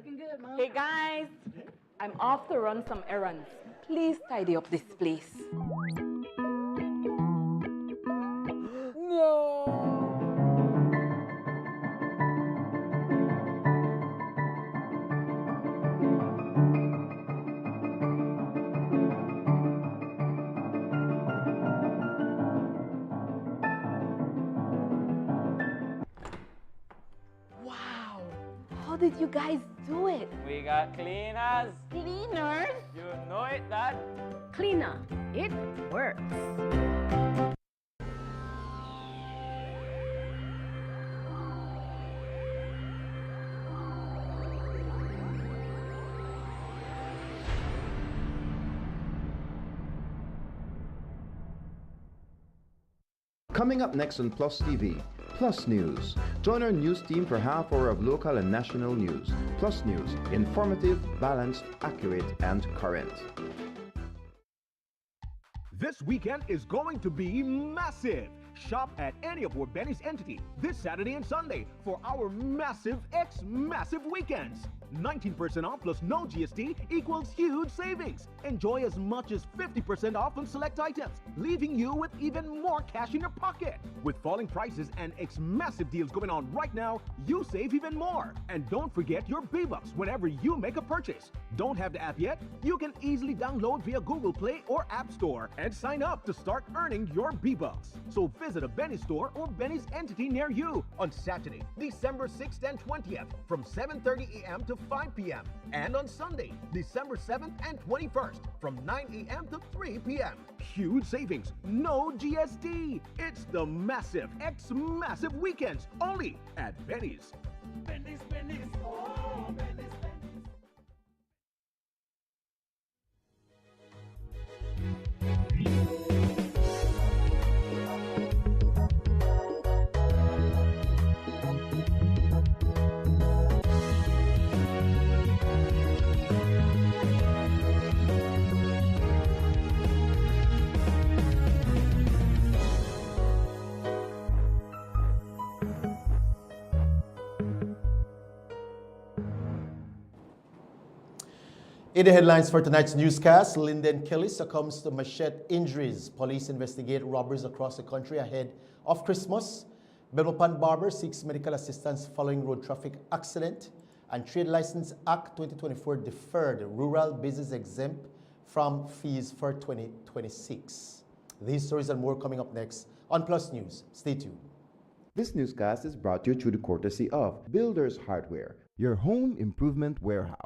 looking good, Mom. Hey guys, I'm off to run some errands. Please tidy up this place. Wow, how did you guys do it? We got cleaners. Cleaners? You know it, Dad. Cleaner. It works. Coming up next on Plus TV, Plus News. Join our news team for half hour of local and national news. Plus News, informative, balanced, accurate, and current. This weekend is going to be massive. Shop at any of our Benny's entity this Saturday and Sunday for our massive massive weekends. 19% off plus no GST equals huge savings. Enjoy as much as 50% off on select items, leaving you with even more cash in your pocket. With falling prices and massive deals going on right now, you save even more. And don't forget your B-Bucks whenever you make a purchase. Don't have the app yet? You can easily download via Google Play or App Store and sign up to start earning your B-Bucks. So visit a Benny's store or Benny's entity near you on Saturday, December 6th and 20th from 7:30 a.m. to 5 p.m. and on Sunday, December 7th and 21st from 9 a.m. to 3 p.m. Huge savings, no GST. It's the massive massive weekends only at Benny's. Benny's, Benny's. Oh, Benny's, Benny's. In the headlines for tonight's newscast, Lyndon Kelly succumbs to machete injuries. Police investigate robberies across the country ahead of Christmas. Belmopan Barber seeks medical assistance following road traffic accident. And Trade License Act 2024 deferred rural business exempt from fees for 2026. These stories and more coming up next on Plus News. Stay tuned. This newscast is brought to you through the courtesy of Builders Hardware, your home improvement warehouse.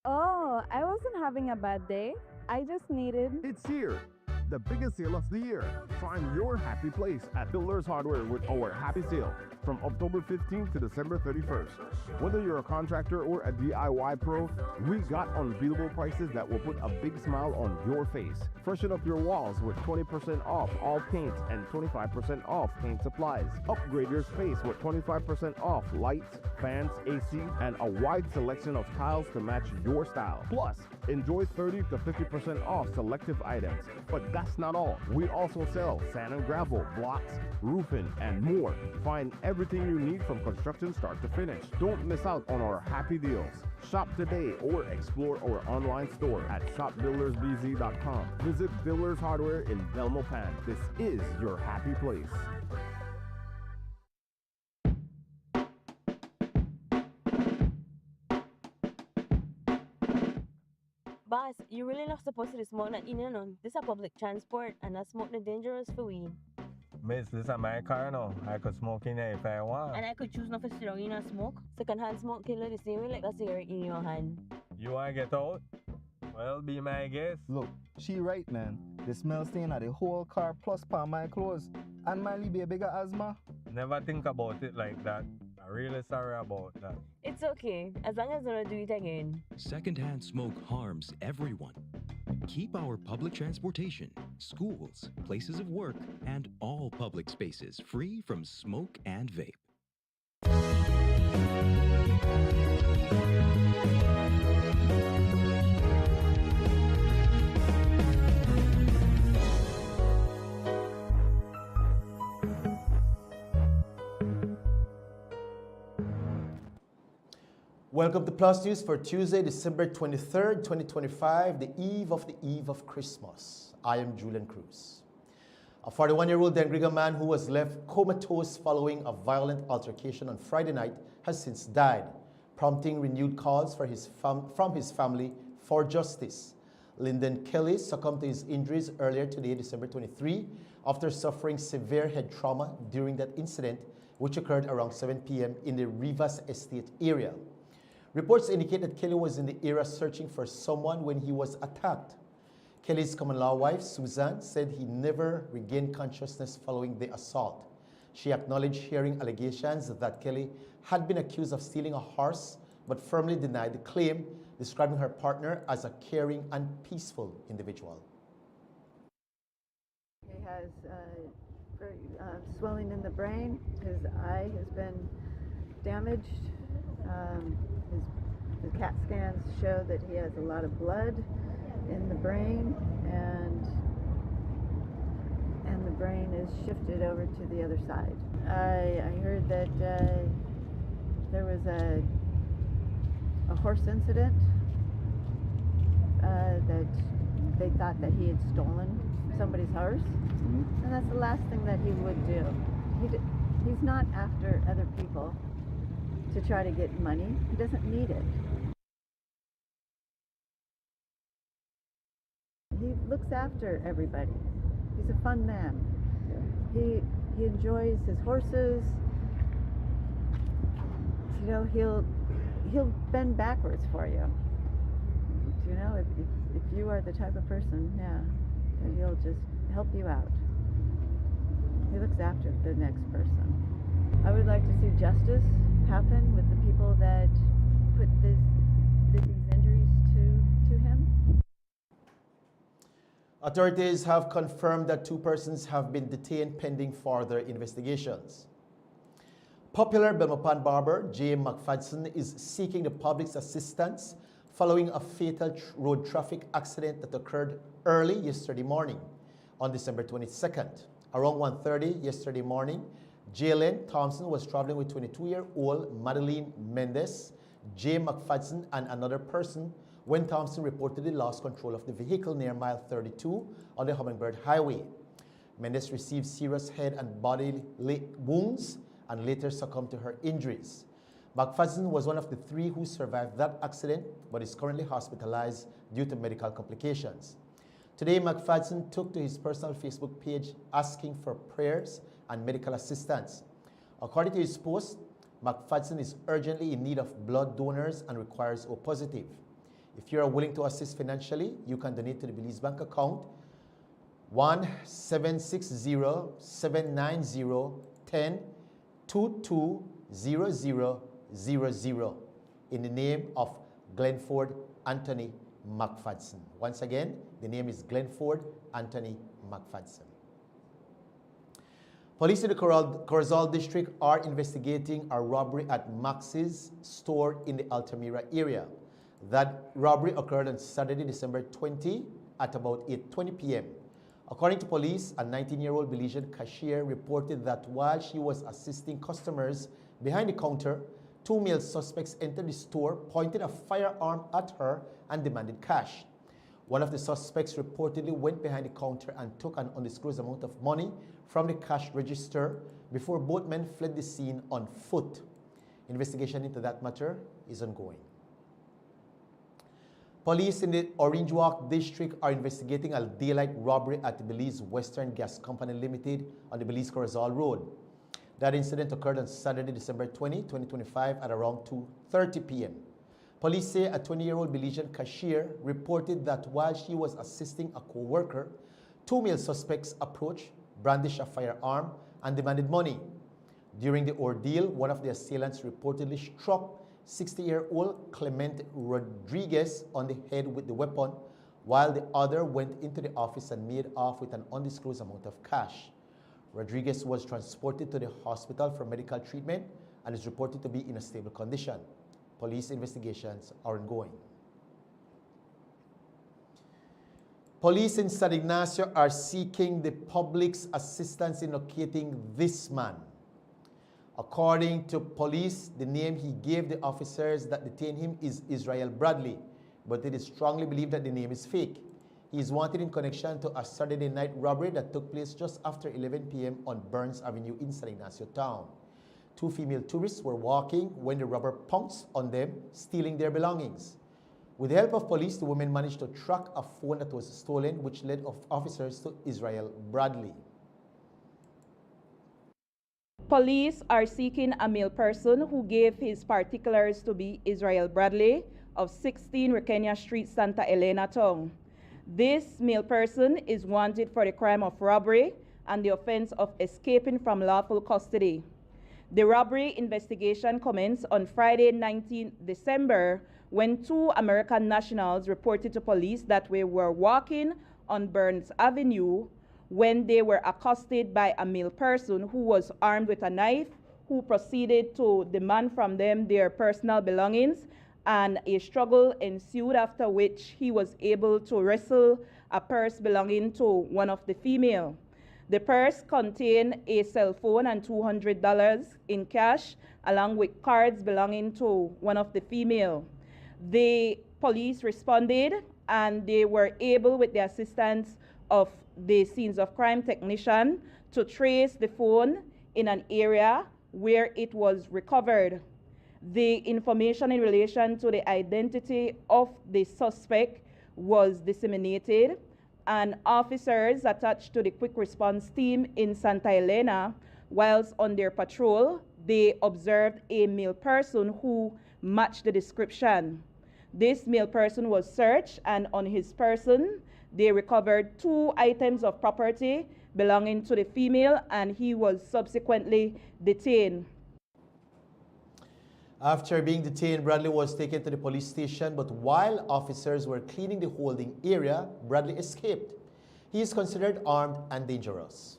Oh, I wasn't having a bad day. I just needed... It's here, the biggest sale of the year. Find your happy place at Builders Hardware with our happy sale from October 15th to December 31st. Whether you're a contractor or a DIY pro, we got unbeatable prices that will put a big smile on your face. Freshen up your walls with 20% off all paints and 25% off paint supplies. Upgrade your space with 25% off lights, fans, AC, and a wide selection of tiles to match your style. Plus, enjoy 30 to 50% off selective items. But that's not all. We also sell sand and gravel, blocks, roofing, and more. Find everything you need from construction start to finish. Don't miss out on our happy deals. Shop today or explore our online store at shopbuildersbz.com. Visit Builders Hardware in Belmopan. This is your happy place. Boss, you really not supposed to smoke that in, you know. This is public transport and that smoke is dangerous for weed. Miss, this is my car now. I could smoke in here if I want. And I could choose not to sit down in a smoke. Second-hand smoke killer the same way like a cigarette in your hand. You want to get out? Well, be my guest. Look, she right, man. The smell stain of the whole car plus palm my clothes. And Miley be a bigger asthma. Never think about it like that. I'm really sorry about that. It's okay, as long as I don't do it again. Secondhand smoke harms everyone. Keep our public transportation, schools, places of work, and all public spaces free from smoke and vape. Welcome to Plus News for Tuesday, December 23rd, 2025, the eve of Christmas. I am Julian Cruz. A 41-year-old Dengriga man who was left comatose following a violent altercation on Friday night has since died, prompting renewed calls for from his family for justice. Lyndon Kelly succumbed to his injuries earlier today, December 23, after suffering severe head trauma during that incident, which occurred around 7 p.m. in the Rivas Estate area. Reports indicate that Kelly was in the area searching for someone when he was attacked. Kelly's common-law wife, Suzanne, said he never regained consciousness following the assault. She acknowledged hearing allegations that Kelly had been accused of stealing a horse, but firmly denied the claim, describing her partner as a caring and peaceful individual. He has swelling in the brain. His eye has been damaged. His CAT scans show that he has a lot of blood in the brain, and the brain is shifted over to the other side. I heard that there was a horse incident that they thought that he had stolen somebody's horse, and that's the last thing that he would do. He's not after other people to try to get money. He doesn't need it. He looks after everybody. He's a fun man. He enjoys his horses. You know, he'll bend backwards for you. You know, if you are the type of person, yeah, that he'll just help you out. He looks after the next person. I would like to see justice happen with the people that put these injuries to him. Authorities have confirmed that 2 persons have been detained pending further investigations. Popular Belmopan barber J. McFadden is seeking the public's assistance following a fatal road traffic accident that occurred early yesterday morning on December 22nd. Around 1:30 yesterday morning, Jalen Thompson was traveling with 22-year-old Madeline Mendez, J. McFadden, and another person when Thompson reportedly lost control of the vehicle near mile 32 on the Hummingbird Highway. Mendez received serious head and body wounds and later succumbed to her injuries. McFadden was one of the 3 who survived that accident, but is currently hospitalized due to medical complications. Today, McFadden took to his personal Facebook page asking for prayers and medical assistance. According to his post, McFadden is urgently in need of blood donors and requires O positive. If you are willing to assist financially, you can donate to the Belize Bank account 1-760-790-10-220000 in the name of Glenford Anthony McFadden. Once again, the name is Glenford Anthony McFadden. Police in the Corozal district are investigating a robbery at Max's store in the Altamira area. That robbery occurred on Saturday, December 20 at about 8:20 p.m. According to police, a 19-year-old Belizean cashier reported that while she was assisting customers behind the counter, 2 male suspects entered the store, pointed a firearm at her, and demanded cash. One of the suspects reportedly went behind the counter and took an undisclosed amount of money from the cash register before both men fled the scene on foot. Investigation into that matter is ongoing. Police in the Orange Walk district are investigating a daylight robbery at the Belize Western Gas Company Limited on the Belize Corozal Road. That incident occurred on Saturday, December 20, 2025 at around 2:30 p.m. Police say a 20-year-old Belizean cashier reported that while she was assisting a co-worker, 2 male suspects approached, brandished a firearm, and demanded money. During the ordeal, one of the assailants reportedly struck 60-year-old Clement Rodriguez on the head with the weapon, while the other went into the office and made off with an undisclosed amount of cash. Rodriguez was transported to the hospital for medical treatment and is reported to be in a stable condition. Police investigations are ongoing. Police in San Ignacio are seeking the public's assistance in locating this man. According to police, the name he gave the officers that detained him is Israel Bradley, but it is strongly believed that the name is fake. He is wanted in connection to a Saturday night robbery that took place just after 11 p.m. on Burns Avenue in San Ignacio town. 2 female tourists were walking when the robber pounced on them, stealing their belongings. With the help of police, the women managed to track a phone that was stolen, which led officers to Israel Bradley. Police are seeking a male person who gave his particulars to be Israel Bradley of 16 Requena Street, Santa Elena town. This male person is wanted for the crime of robbery and the offense of escaping from lawful custody. The robbery investigation commenced on Friday, 19 December, when 2 American nationals reported to police that they were walking on Burns Avenue when they were accosted by a male person who was armed with a knife, who proceeded to demand from them their personal belongings, and a struggle ensued, after which he was able to wrestle a purse belonging to one of the female. The purse contained a cell phone and $200 in cash, along with cards belonging to one of the female. The police responded, and they were able, with the assistance of the scenes of crime technician, to trace the phone in an area where it was recovered. The information in relation to the identity of the suspect was disseminated, and officers attached to the quick response team in Santa Elena, whilst on their patrol, they observed a male person who matched the description. This male person was searched, and on his person, they recovered 2 items of property belonging to the female, and he was subsequently detained. After being detained, Bradley was taken to the police station, but while officers were cleaning the holding area, Bradley escaped. He is considered armed and dangerous.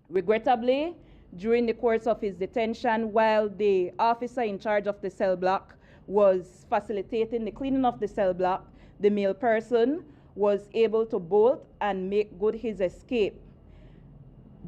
Regrettably, during the course of his detention, while the officer in charge of the cell block was facilitating the cleaning of the cell block, the male person was able to bolt and make good his escape.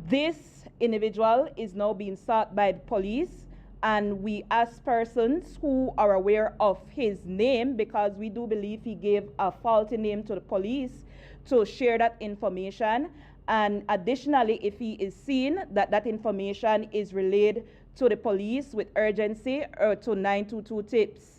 This individual is now being sought by the police, and we ask persons who are aware of his name, because we do believe he gave a faulty name to the police, to share that information. And additionally, if he is seen, that information is relayed to the police with urgency or to 922 tips.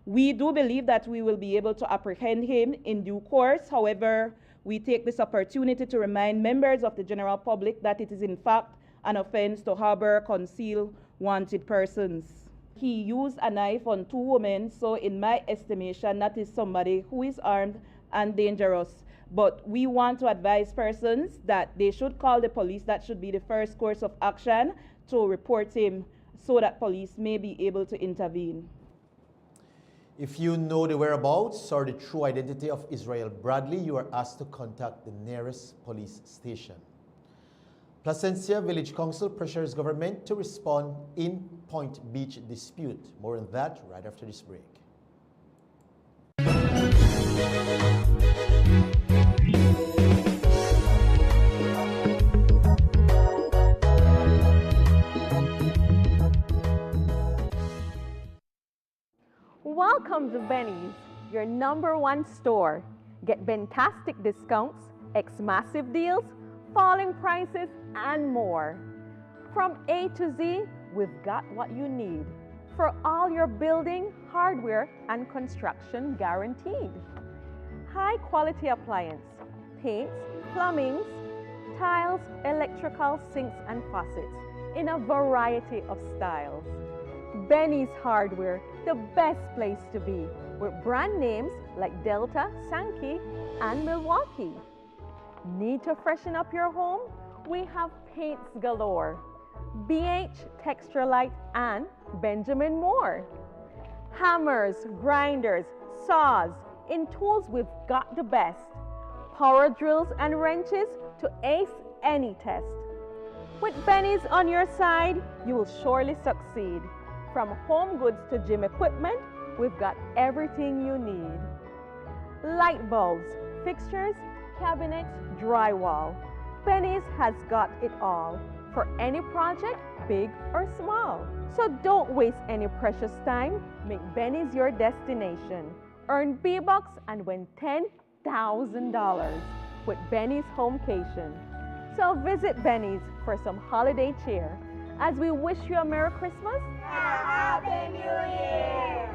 We do believe that we will be able to apprehend him in due course. However, we take this opportunity to remind members of the general public that it is in fact an offense to harbor, conceal wanted persons. He used a knife on 2 women, so in my estimation, that is somebody who is armed and dangerous. But we want to advise persons that they should call the police. That should be the first course of action, to report him so that police may be able to intervene. If you know the whereabouts or the true identity of Israel Bradley, you are asked to contact the nearest police station. Placencia Village Council pressures government to respond in Point Beach dispute. More on that right after this break. Welcome to Benny's, your #1 store. Get fantastic discounts, massive deals, falling prices, and more. From A to Z, we've got what you need for all your building, hardware, and construction guaranteed. High quality appliance, paints, plumbings, tiles, electrical, sinks, and faucets in a variety of styles. Benny's Hardware, the best place to be, with brand names like Delta, Sankey, and Milwaukee. Need to freshen up your home? We have paints galore. BH, Texturelite, and Benjamin Moore. Hammers, grinders, saws. In tools, we've got the best. Power drills and wrenches to ace any test. With Benny's on your side, you will surely succeed. From home goods to gym equipment, we've got everything you need. Light bulbs, fixtures, cabinets, drywall. Benny's has got it all. for any project, big or small. So don't waste any precious time. Make Benny's your destination. Earn B-Bucks and win $10,000 with Benny's Homecation. So visit Benny's for some holiday cheer as we wish you a Merry Christmas and a Happy New Year!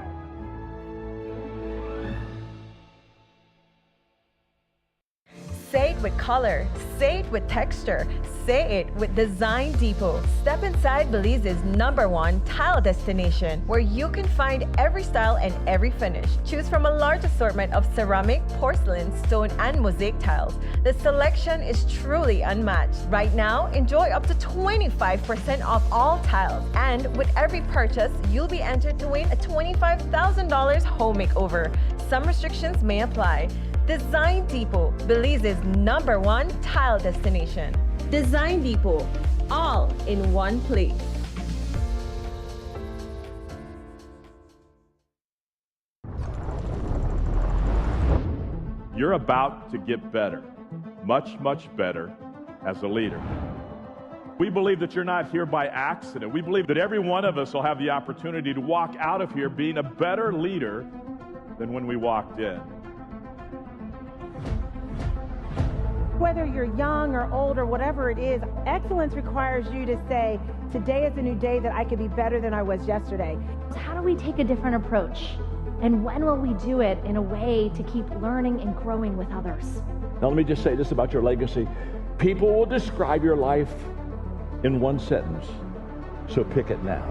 Say it with color, say it with texture, say it with Design Depot. Step inside Belize's #1 tile destination where you can find every style and every finish. Choose from a large assortment of ceramic, porcelain, stone, and mosaic tiles. The selection is truly unmatched. Right now, enjoy up to 25% off all tiles. And with every purchase, you'll be entered to win a $25,000 home makeover. Some restrictions may apply. Design Depot, Belize's #1 tile destination. Design Depot, all in one place. You're about to get better, much, much better as a leader. We believe that you're not here by accident. We believe that every one of us will have the opportunity to walk out of here being a better leader than when we walked in. Whether you're young or old or whatever it is, excellence requires you to say, today is a new day that I could be better than I was yesterday. How do we take a different approach? And when will we do it in a way to keep learning and growing with others? Now, let me just say this about your legacy. People will describe your life in one sentence, so pick it now.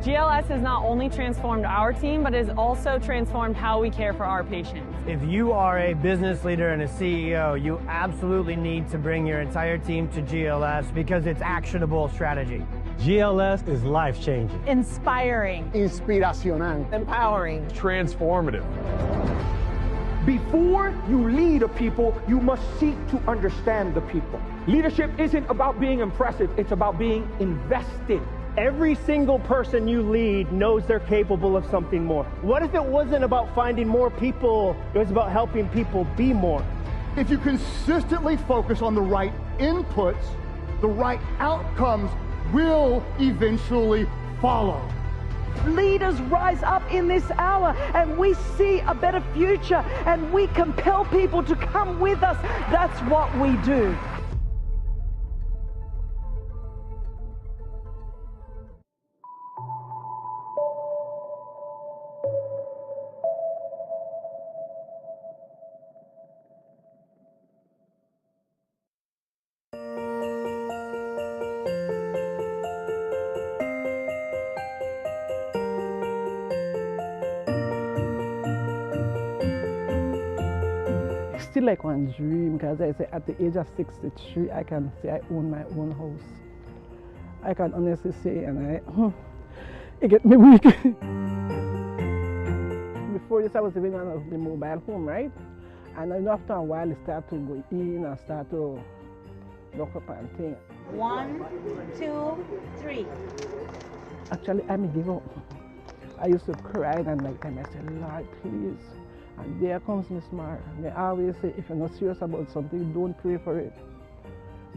GLS has not only transformed our team, but has also transformed how we care for our patients. If you are a business leader and a CEO, you absolutely need to bring your entire team to GLS because it's actionable strategy. GLS is life-changing. Inspiring. Inspiracional. Empowering. Transformative. Before you lead a people, you must seek to understand the people. Leadership isn't about being impressive, it's about being invested. Every single person you lead knows they're capable of something more. What if it wasn't about finding more people, it was about helping people be more? If you consistently focus on the right inputs, the right outcomes will eventually follow. Leaders rise up in this hour and we see a better future and we compel people to come with us. That's what we do. Still like one dream, because I say at the age of 63, I can say I own my own house. I can honestly say, and it get me weak. Before this, I was living on the mobile home, right? And then after a while, it started to go in and start to lock up and things. 1, 2, 3. Actually, I may give up. I used to cry and like time I said, Lord, please. And there comes Miss Mara. They always say, if you're not serious about something, don't pray for it.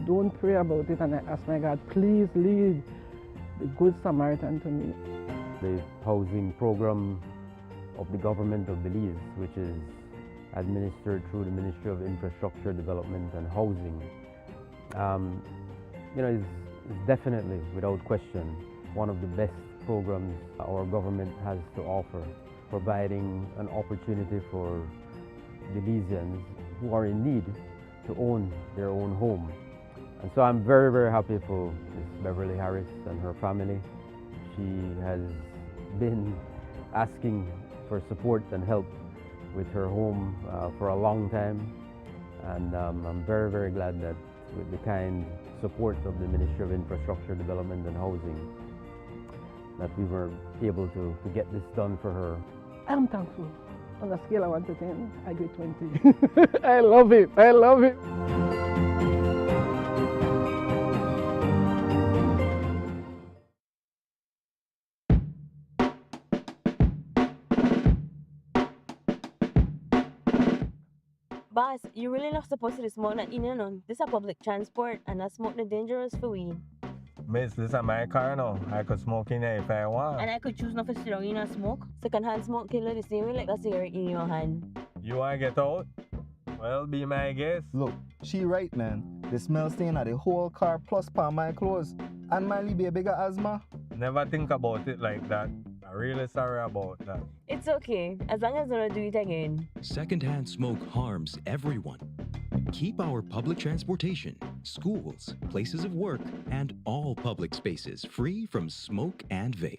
Don't pray about it. And I ask my God, please lead the Good Samaritan to me. The housing program of the government of Belize, which is administered through the Ministry of Infrastructure Development and Housing, is definitely, without question, one of the best programs our government has to offer, providing an opportunity for Belizeans who are in need to own their own home. And so I'm very, very happy for Ms. Beverly Harris and her family. She has been asking for support and help with her home for a long time. And I'm very, very glad that with the kind support of the Ministry of Infrastructure Development and Housing, that we were able to get this done for her. I'm thankful. On a scale of 1 to 10, I give 20. I love it. I love it. Boss, you really not supposed to smoke that in, This is public transport and that's smoke the dangerous for we. Miss, this is my car now. I could smoke in there if I want. And I could choose not to sit down in and smoke. Second-hand smoke killer the same way like a cigarette in your hand. You want to get out? Well, be my guest. Look, she right, man. The smell stain of the whole car plus palm my clothes. And my be a bigger asthma. Never think about it like that. I'm really sorry about that. It's okay, as long as I don't do it again. Secondhand smoke harms everyone. Keep our public transportation, schools, places of work, and all public spaces free from smoke and vape.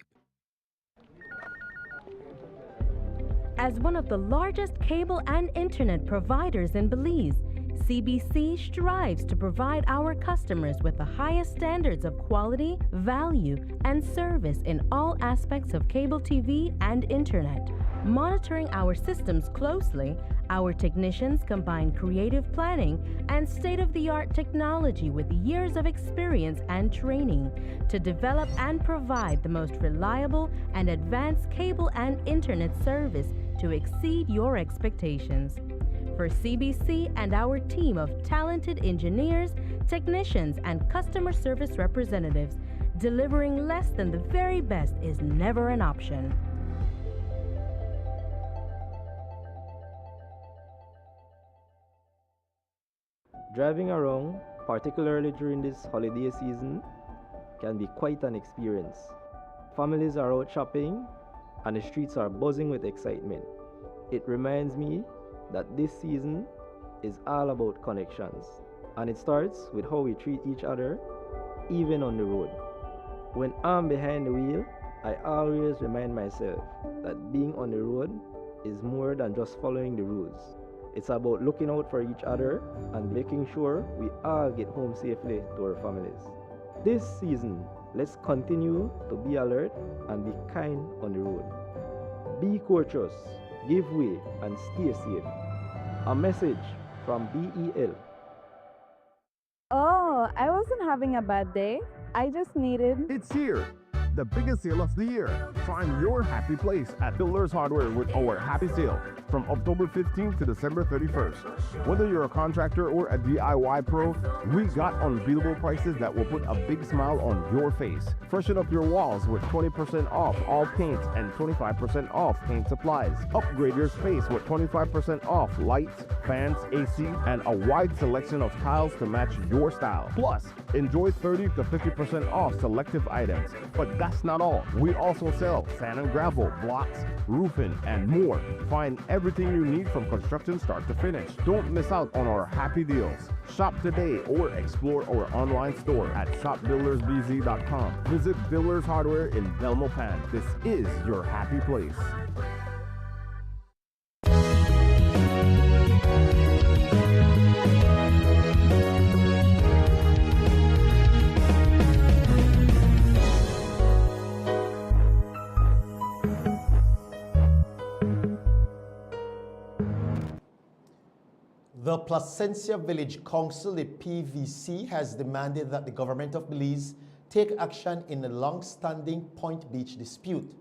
As one of the largest cable and internet providers in Belize, CBC strives to provide our customers with the highest standards of quality, value, and service in all aspects of cable TV and internet. Monitoring our systems closely, our technicians combine creative planning and state-of-the-art technology with years of experience and training to develop and provide the most reliable and advanced cable and internet service to exceed your expectations. For CBC and our team of talented engineers, technicians, and customer service representatives, delivering less than the very best is never an option. Driving around, particularly during this holiday season, can be quite an experience. Families are out shopping and the streets are buzzing with excitement. It reminds me that this season is all about connections, and it starts with how we treat each other, even on the road. When I'm behind the wheel, I always remind myself that being on the road is more than just following the rules. It's about looking out for each other and making sure we all get home safely to our families. This season, let's continue to be alert and be kind on the road. Be courteous, give way, and stay safe. A message from BEL. Oh, I wasn't having a bad day. I just needed... It's here, the biggest sale of the year. Find your happy place at Builders Hardware with our happy sale from October 15th to December 31st. Whether you're a contractor or a DIY pro, we got unbeatable prices that will put a big smile on your face. Freshen up your walls with 20% off all paints and 25% off paint supplies. Upgrade your space with 25% off lights, fans, AC, and a wide selection of tiles to match your style. Plus, enjoy 30 to 50% off selective items. But that's not all. We also sell sand and gravel, blocks, roofing, and more. Find everything you need from construction start to finish. Don't miss out on our happy deals. Shop today or explore our online store at shopbuildersbz.com. Visit Builders Hardware in Belmopan. This is your happy place. The Placencia Village Council, the PVC, has demanded that the government of Belize take action in the long-standing Point Beach dispute.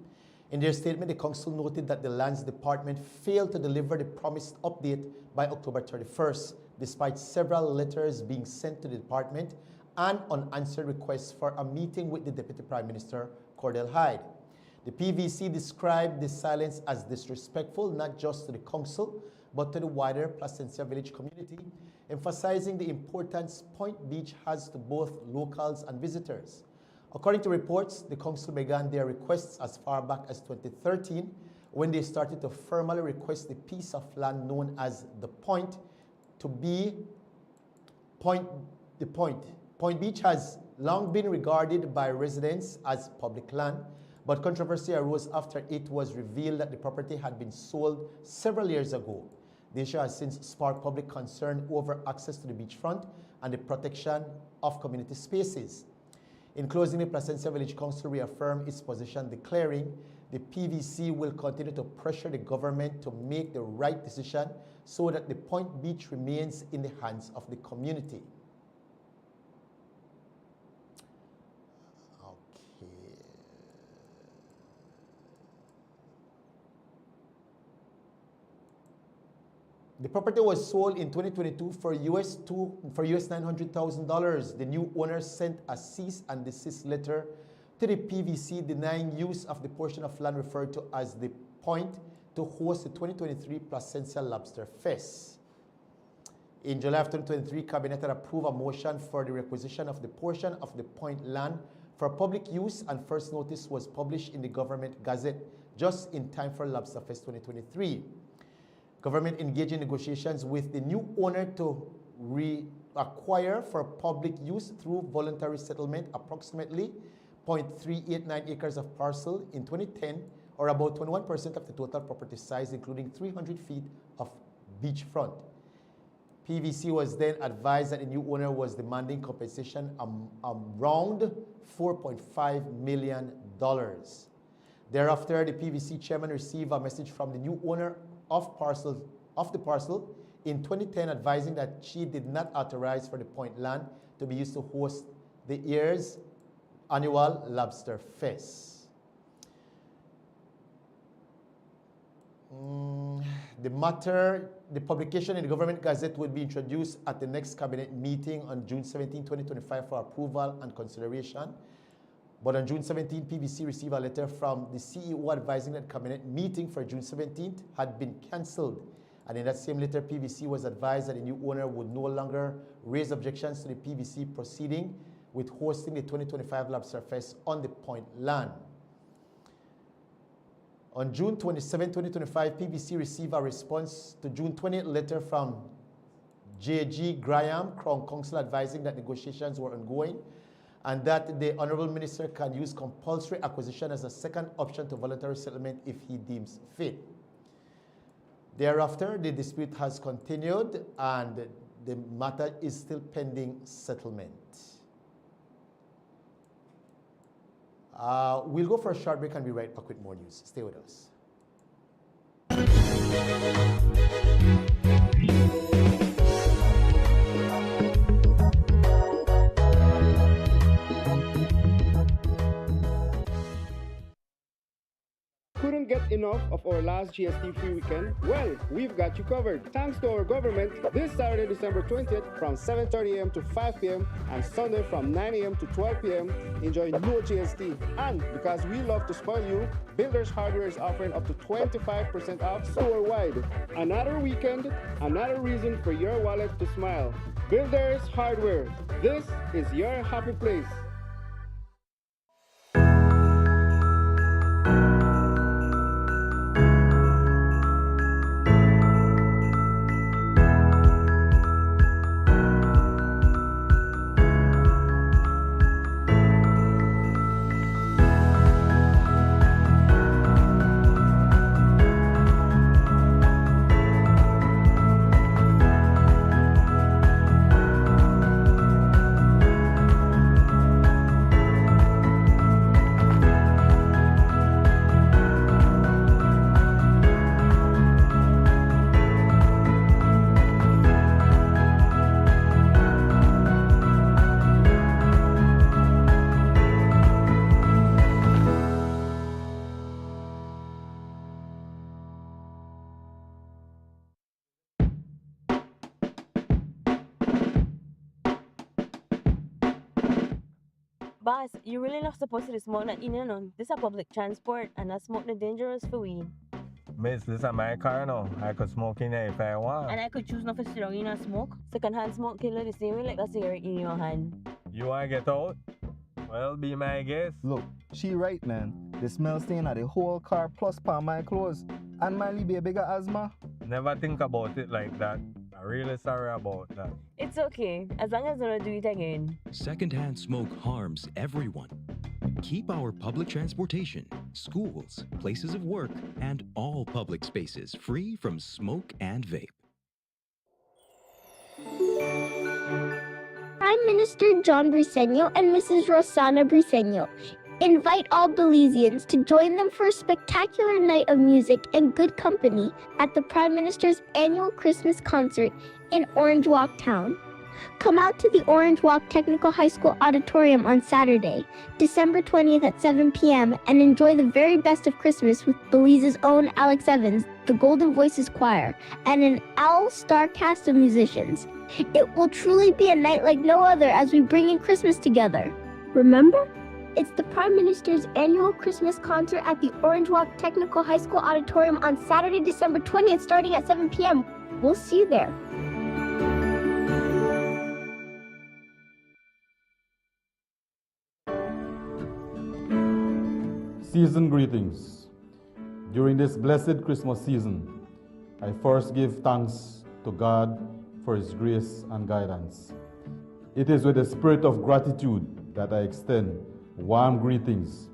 In their statement, the council noted that the Lands Department failed to deliver the promised update by October 31st, despite several letters being sent to the department and unanswered requests for a meeting with the Deputy Prime Minister, Cordell Hyde. The PVC described the silence as disrespectful, not just to the council, but to the wider Placencia Village community, emphasizing the importance Point Beach has to both locals and visitors. According to reports, the council began their requests as far back as 2013, when they started to formally request the piece of land known as the Point to be Point Beach has long been regarded by residents as public land, but controversy arose after it was revealed that the property had been sold several years ago. The issue has since sparked public concern over access to the beachfront and the protection of community spaces. In closing, the Placencia Village Council reaffirmed its position, declaring the PVC will continue to pressure the government to make the right decision so that the Point Beach remains in the hands of the community. The property was sold in 2022 for US $900,000. The new owner sent a cease and desist letter to the PVC denying use of the portion of land referred to as the Point to host the 2023 Placentia Lobster Fest. In July of 2023, Cabinet had approved a motion for the requisition of the portion of the Point land for public use, and first notice was published in the Government Gazette just in time for Lobster Fest 2023. Government engaged in negotiations with the new owner to reacquire for public use through voluntary settlement approximately 0.389 acres of parcel in 2010, or about 21% of the total property size, including 300 feet of beachfront. PVC was then advised that the new owner was demanding compensation around $4.5 million. Thereafter, the PVC chairman received a message from the new owner of the parcel in 2010 advising that she did not authorize for the Point land to be used to host the year's annual Lobster Fest. The publication in the Government Gazette would be introduced at the next cabinet meeting on June 17, 2025 for approval and consideration. But on June 17, PVC received a letter from the CEO advising that cabinet meeting for June 17th had been cancelled. And in that same letter, PVC was advised that the new owner would no longer raise objections to the PVC proceeding with hosting the 2025 Lobster Fest on the Point land. On June 27, 2025, PVC received a response to June 20th letter from J.G. Graham, Crown Counsel, advising that negotiations were ongoing and that the Honorable Minister can use compulsory acquisition as a second option to voluntary settlement if he deems fit. Thereafter, the dispute has continued and the matter is still pending settlement. We'll go for a short break and be right back with more news. Stay with us. Couldn't get enough of our last GST-free weekend? Well, we've got you covered. Thanks to our government, this Saturday, December 20th from 7:30 a.m. to 5 p.m. and Sunday from 9 a.m. to 12 p.m. enjoy no GST. And because we love to spoil you, Builders Hardware is offering up to 25% off store-wide. Another weekend, another reason for your wallet to smile. Builders Hardware. This is your happy place. Boss, you really not supposed to smoke that in and this is a public transport and that smoke the dangerous for weed. Miss, this is my car now. I could smoke in there if I want. And I could choose not to sit down in and smoke. Second-hand smoke killer the same way like a cigarette in your hand. You want to get out? Well, be my guest. Look, she right, man. The smell stain of the whole car plus palm my clothes. And my baby got asthma. Never think about it like that. I'm really sorry about that. It's okay, as long as I don't do it again. Secondhand smoke harms everyone. Keep our public transportation, schools, places of work, and all public spaces free from smoke and vape. Prime Minister John Briceño and Mrs. Rosana Briceño invite all Belizeans to join them for a spectacular night of music and good company at the Prime Minister's annual Christmas concert in Orange Walk Town. Come out to the Orange Walk Technical High School Auditorium on Saturday, December 20th at 7 p.m. and enjoy the very best of Christmas with Belize's own Alex Evans, the Golden Voices Choir, and an all-star cast of musicians. It will truly be a night like no other as we bring in Christmas together. Remember? It's the Prime Minister's annual Christmas concert at the Orange Walk Technical High School Auditorium on Saturday, December 20th, starting at 7 p.m. We'll see you there. Season greetings. During this blessed Christmas season, I first give thanks to God for His grace and guidance. It is with a spirit of gratitude that I extend warm greetings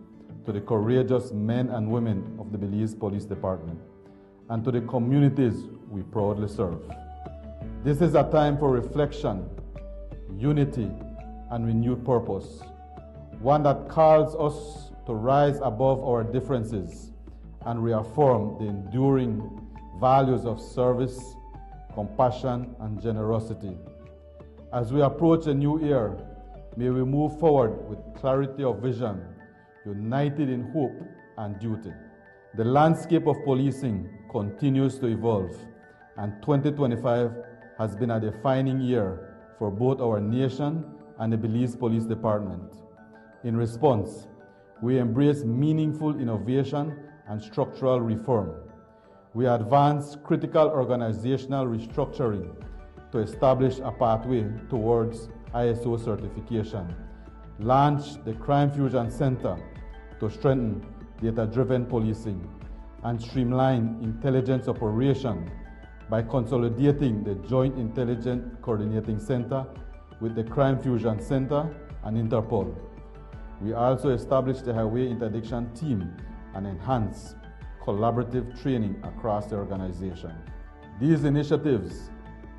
to the courageous men and women of the Belize Police Department and to the communities we proudly serve. This is a time for reflection, unity, and renewed purpose, one that calls us to rise above our differences and reaffirm the enduring values of service, compassion, and generosity. As we approach a new year, may we move forward with clarity of vision, united in hope and duty. The landscape of policing continues to evolve, and 2025 has been a defining year for both our nation and the Belize Police Department. In response, we embrace meaningful innovation and structural reform. We advance critical organizational restructuring to establish a pathway towards ISO certification, launch the Crime Fusion Center to strengthen data-driven policing, and streamline intelligence operation by consolidating the Joint Intelligence Coordinating Center with the Crime Fusion Center and Interpol. We also established the Highway Interdiction Team and enhanced collaborative training across the organization. These initiatives,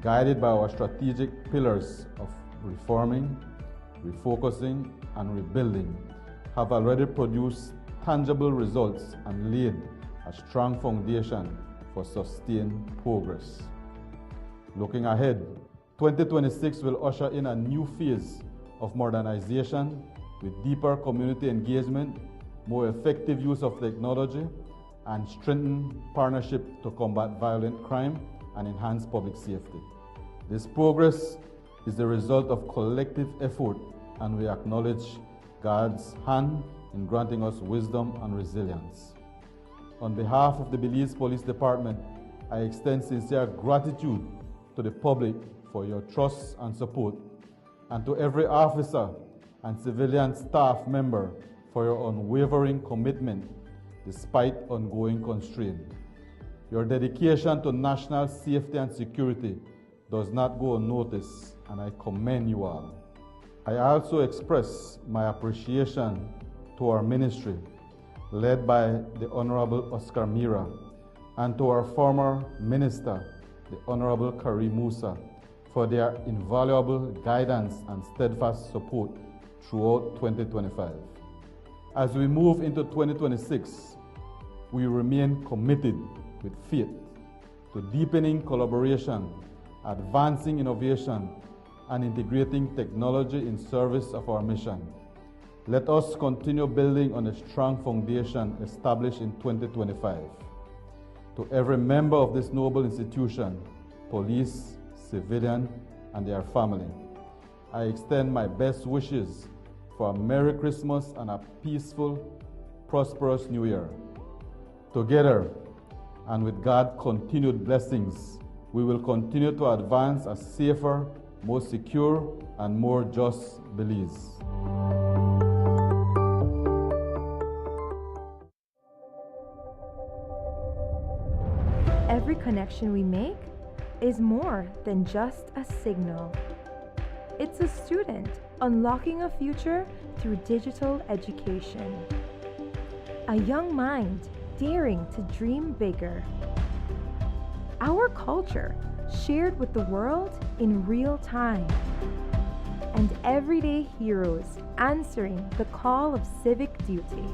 guided by our strategic pillars of reforming, refocusing, and rebuilding, have already produced tangible results and laid a strong foundation for sustained progress. Looking ahead, 2026 will usher in a new phase of modernization with deeper community engagement, more effective use of technology, and strengthened partnership to combat violent crime and enhance public safety. This progress is the result of collective effort, and we acknowledge God's hand in granting us wisdom and resilience. On behalf of the Belize Police Department, I extend sincere gratitude to the public for your trust and support, and to every officer and civilian staff member for your unwavering commitment despite ongoing constraints. Your dedication to national safety and security does not go unnoticed, and I commend you all. I also express my appreciation to our ministry, led by the Honorable Oscar Mira, and to our former minister, the Honorable Karim Musa, for their invaluable guidance and steadfast support throughout 2025. As we move into 2026, we remain committed with faith to deepening collaboration, advancing innovation, and integrating technology in service of our mission. Let us continue building on a strong foundation established in 2025. To every member of this noble institution, police, civilian, and their family, I extend my best wishes for a Merry Christmas and a peaceful, prosperous New Year. Together, and with God's continued blessings, we will continue to advance a safer, more secure, and more just Belize. Every connection we make is more than just a signal. It's a student unlocking a future through digital education. A young mind daring to dream bigger. Our culture shared with the world in real time. And everyday heroes answering the call of civic duty.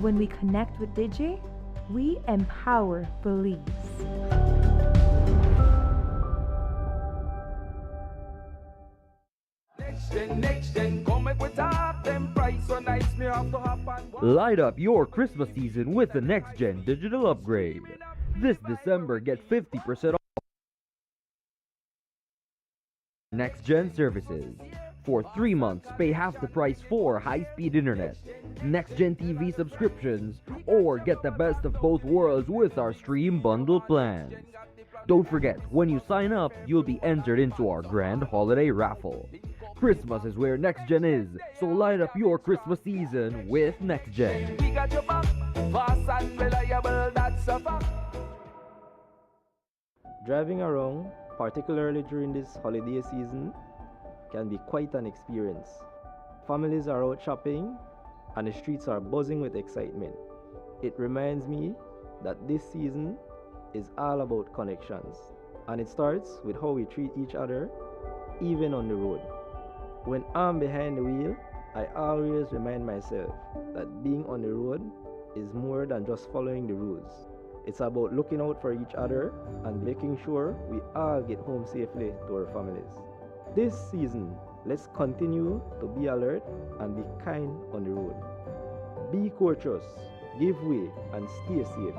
When we connect with Digi, we empower Belize. Light up your Christmas season with the Next Gen digital upgrade. This December, get 50% off Next Gen services. For 3 months, pay half the price for high-speed internet, Next Gen TV subscriptions, or get the best of both worlds with our Stream Bundle plans. Don't forget, when you sign up, you'll be entered into our grand holiday raffle. Christmas is where Next Gen is, so light up your Christmas season with Next Gen. We got your back, fast and reliable, that's a fact. Driving around, particularly during this holiday season, can be quite an experience. Families are out shopping and the streets are buzzing with excitement. It reminds me that this season is all about connections, and it starts with how we treat each other, even on the road. When I'm behind the wheel, I always remind myself that being on the road is more than just following the rules. It's about looking out for each other and making sure we all get home safely to our families. This season, let's continue to be alert and be kind on the road. Be courteous, give way, and stay safe.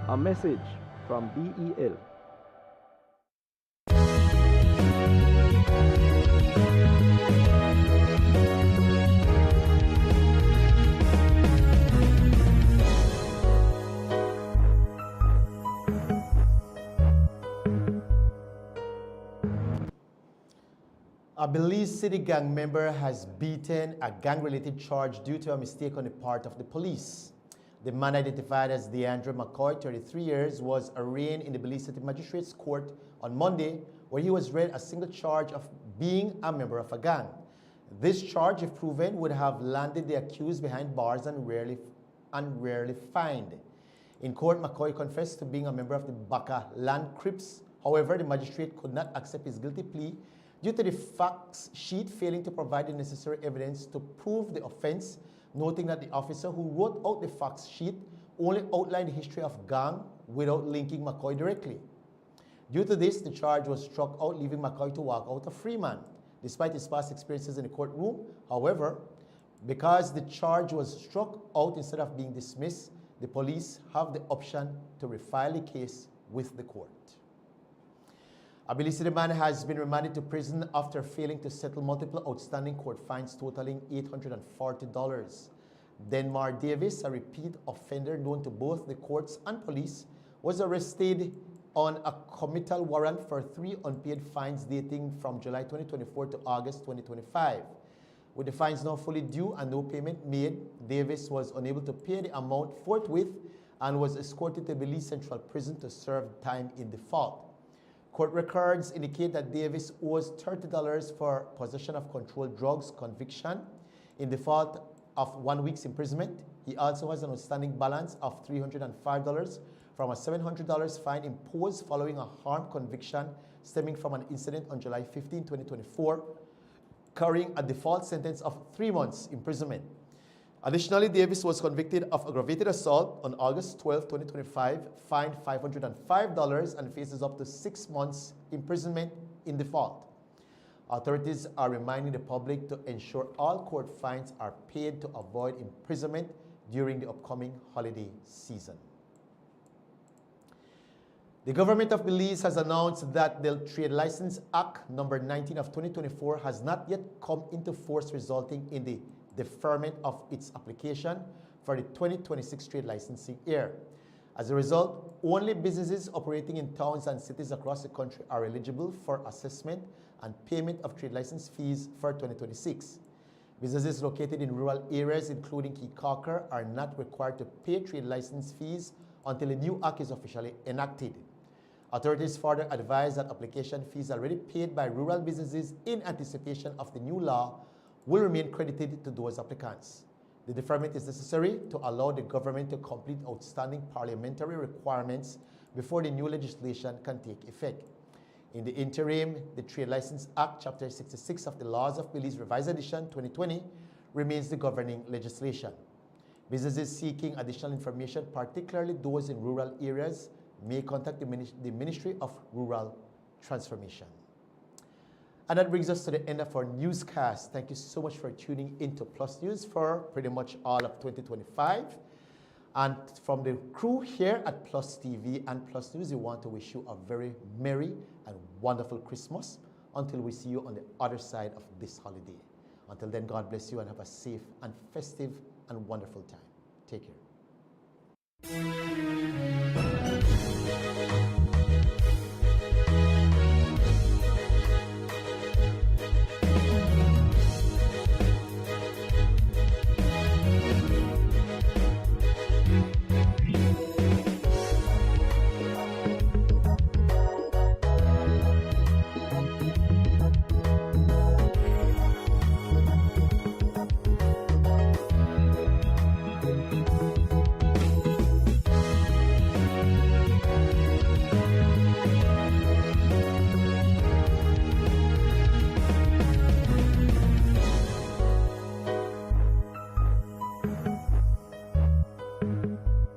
A message from BEL. A Belize City gang member has beaten a gang-related charge due to a mistake on the part of the police. The man, identified as DeAndre McCoy, 33 years, was arraigned in the Belize City Magistrates Court on Monday, where he was read a single charge of being a member of a gang. This charge, if proven, would have landed the accused behind bars and rarely fined. In court, McCoy confessed to being a member of the Baka Land Crips. However, the magistrate could not accept his guilty plea due to the facts sheet failing to provide the necessary evidence to prove the offense, noting that the officer who wrote out the facts sheet only outlined the history of gang without linking McCoy directly. Due to this, the charge was struck out, leaving McCoy to walk out a free man. Despite his past experiences in the courtroom, however, because the charge was struck out instead of being dismissed, the police have the option to refile the case with the court. A Belize City man has been remanded to prison after failing to settle multiple outstanding court fines totaling $840. Denmar Davis, a repeat offender known to both the courts and police, was arrested on a committal warrant for 3 unpaid fines dating from July 2024 to August 2025. With the fines now fully due and no payment made, Davis was unable to pay the amount forthwith and was escorted to Belize Central Prison to serve time in default. Court records indicate that Davis owes $30 for possession of controlled drugs conviction in default of 1 week's imprisonment. He also has an outstanding balance of $305 from a $700 fine imposed following a harm conviction stemming from an incident on July 15, 2024, carrying a default sentence of 3 months imprisonment. Additionally, Davis was convicted of aggravated assault on August 12, 2025, fined $505 and faces up to 6 months imprisonment in default. Authorities are reminding the public to ensure all court fines are paid to avoid imprisonment during the upcoming holiday season. The government of Belize has announced that the Trade License Act number 19 of 2024 has not yet come into force, resulting in the deferment of its application for the 2026 trade licensing year. As a result, only businesses operating in towns and cities across the country are eligible for assessment and payment of trade license fees for 2026. Businesses located in rural areas, including Kikaka, are not required to pay trade license fees until a new act is officially enacted. Authorities further advise that application fees already paid by rural businesses in anticipation of the new law will remain credited to those applicants. The deferment is necessary to allow the government to complete outstanding parliamentary requirements before the new legislation can take effect. In the interim, the Trade License Act, Chapter 66 of the Laws of Belize Revised Edition 2020 remains the governing legislation. Businesses seeking additional information, particularly those in rural areas, may contact the Ministry of Rural Transformation. And that brings us to the end of our newscast. Thank you so much for tuning into Plus News for pretty much all of 2025. And from the crew here at Plus TV and Plus News, we want to wish you a very merry and wonderful Christmas until we see you on the other side of this holiday. Until then, God bless you and have a safe and festive and wonderful time. Take care.